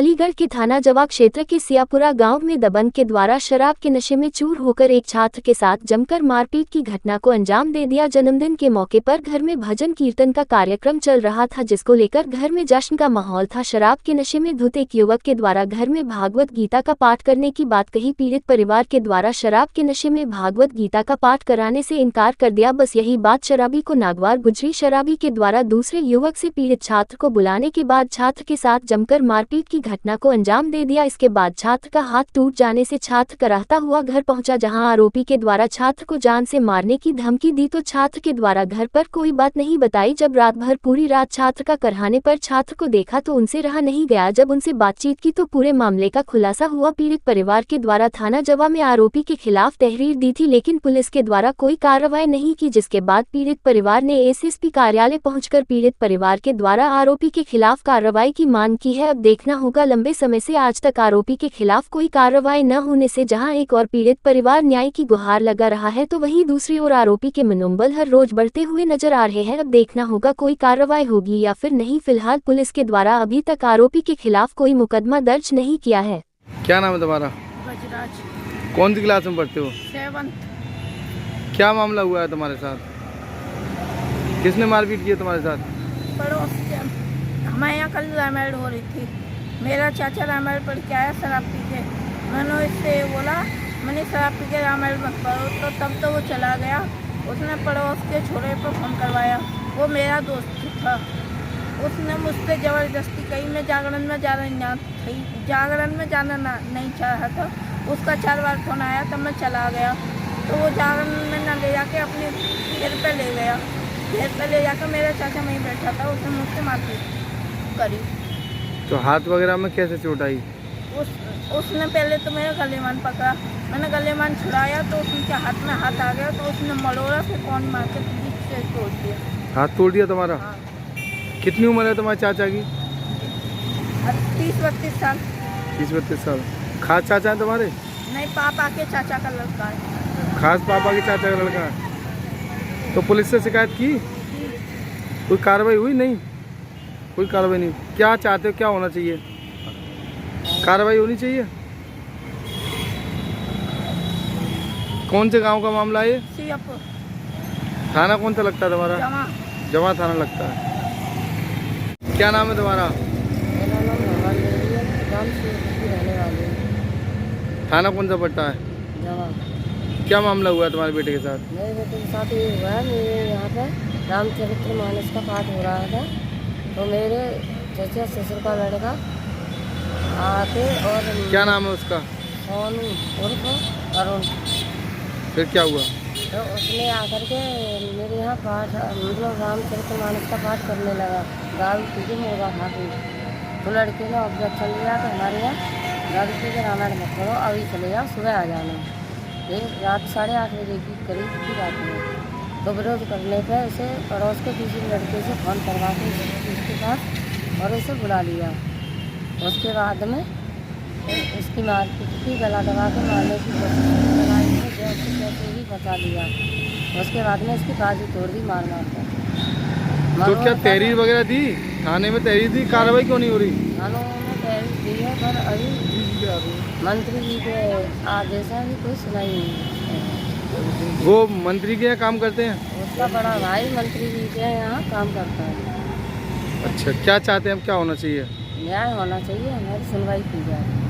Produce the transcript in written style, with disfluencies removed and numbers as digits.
अलीगढ़ के थाना जवा क्षेत्र के सियापुरा गांव में दबंग के द्वारा शराब के नशे में चूर होकर एक छात्र के साथ जमकर मारपीट की घटना को अंजाम दे दिया। जन्मदिन के मौके पर घर में भजन कीर्तन का कार्यक्रम चल रहा था, जिसको लेकर घर में जश्न का माहौल था। शराब के नशे में धुत एक युवक के द्वारा घर में भागवत गीता का पाठ करने की बात कही। पीड़ित परिवार के द्वारा शराब के नशे में भागवत गीता का पाठ कराने से इनकार कर दिया। बस यही बात शराबी को नागवार गुजरी। शराबी के द्वारा दूसरे युवक से पीड़ित छात्र को बुलाने के बाद छात्र के साथ जमकर मारपीट की घटना को अंजाम दे दिया। इसके बाद छात्र का हाथ टूट जाने से छात्र कराहता हुआ घर पहुंचा, जहां आरोपी के द्वारा छात्र को जान से मारने की धमकी दी तो छात्र के द्वारा घर पर कोई बात नहीं बताई। जब रात भर पूरी रात छात्र का कराहने पर छात्र को देखा तो उनसे रहा नहीं गया। जब उनसे बातचीत की तो पूरे मामले का खुलासा हुआ। पीड़ित परिवार के द्वारा थाना जवा में आरोपी के खिलाफ तहरीर दी थी, लेकिन पुलिस के द्वारा कोई कार्रवाई नहीं की, जिसके बाद पीड़ित परिवार ने एसएसपी कार्यालय पहुंचकर पीड़ित परिवार के द्वारा आरोपी के खिलाफ कार्रवाई की मांग की है। अब देखना होगा। लंबे समय से आज तक आरोपी के खिलाफ कोई कार्रवाई न होने से जहां एक और पीड़ित परिवार न्याय की गुहार लगा रहा है, तो वहीं दूसरी ओर आरोपी के मनोबल हर रोज बढ़ते हुए नजर आ रहे हैं। अब देखना होगा कोई कार्रवाई होगी या फिर नहीं। फिलहाल पुलिस के द्वारा अभी तक आरोपी के खिलाफ कोई मुकदमा दर्ज नहीं किया है। क्या नाम है तुम्हारा? बजराज। कौन सी क्लास में पढ़ते हो? 7th। क्या मामला हुआ है तुम्हारे साथ? किसने मारपीट की है तुम्हारे साथ? पड़ोस के हमारे यहाँ कल रामायण हो रही थी। मेरा चाचा रामायण पढ़ के आया शराब पी के। मैंने इससे बोला, मैंने शराब पी के रामायण मत पढ़ो, तो तब तो वो चला गया। उसने पड़ोस के छोरे पर फोन करवाया, वो मेरा दोस्त था। उसने मुझसे ज़बरदस्ती कही। मैं जागरण में जाना नहीं चाह रहा था। उसका 4 बार फोन आया, तब मैं चला गया। तो वो जागरण में न ले जाके अपने घर पे ले गया। घर पे ले जाकर मेरा चाचा वहीं बैठा था, उसने मुझसे मारपीट करी। तो हाथ वगैरह में कैसे चोट आई? उसने पहले तो मेरा गलेमान पकड़ा। मैंने गलेमान छुड़ाया तो उसके हाथ में हाथ आ गया, तो उसने मड़ोड़ा से कौन मार के बीच से तोड़ दिया। हाथ तोड़ दिया तुम्हारा? हाँ। कितनी उम्र है तुम्हारे चाचा की? 30-32 साल। 30-32 साल। खास चाचा है तुम्हारे? नहीं, पापा के चाचा का लड़का है। खास पापा के चाचा का लड़का है। तो पुलिस से शिकायत की? कोई कार्रवाई हुई? नहीं, कोई कार्रवाई नहीं। क्या चाहते हो, क्या होना चाहिए? कार्रवाई होनी चाहिए। कौन से गांव का मामला है ये? सियापुर। थाना कौन सा लगता है तुम्हारा? जवा थाना लगता है। क्या नाम है तुम्हारा? मेरा नाम भगवान देवी है, गांव सियापुर की रहने वाली है। थाना कौन सा पड़ता है? जवा। क्या मामला हुआ है तुम्हारे बेटे के साथ? मेरे बेटे के साथ ये हुआ है, मेरे यहाँ पर रामचरितमानस का पाठ हो रहा था, तो मेरे चाचा ससुर का लड़का आके और क्या नाम है उसका? सोनू उर्फ अरुण। फिर क्या हुआ? तो उसने आकर के मेरे यहाँ पाठ मतलब रामचरितमानस का पाठ करने लगा। दारू पी के मुर्गा खा के। तो लड़के ने ऑब्जेक्शन लिया कि हमारे यहाँ दारू पी के रामायण मत करो, अभी चले जाओ, सुबह आ जाना। ये रात 8:30 बजे की करीब की बात है। तो विरोध करने पर उसे पड़ोस के किसी लड़के से फोन करवा के उसके पास और उसे बुला लिया। उसके बाद में उसकी मारपीट की, गला दबा के मारने की कोशिश लगाई, जैसे ही बचा लिया। उसके बाद में इसकी बाजू तोड़ दी मार कर। तो क्या तहरीर वगैरह दी? थाने में तहरीर दी, कार्रवाई क्यों नहीं हो रही? थानों में तहरीर दी है, पर अभी मंत्री जी के आदेश है, अभी कोई सुनाई नहीं। वो मंत्री के यहाँ काम करते हैं? उसका बड़ा भाई मंत्री जी के यहाँ काम करता है। अच्छा, क्या चाहते हैं, अब क्या होना चाहिए? न्याय होना चाहिए, हमारी सुनवाई की जाए।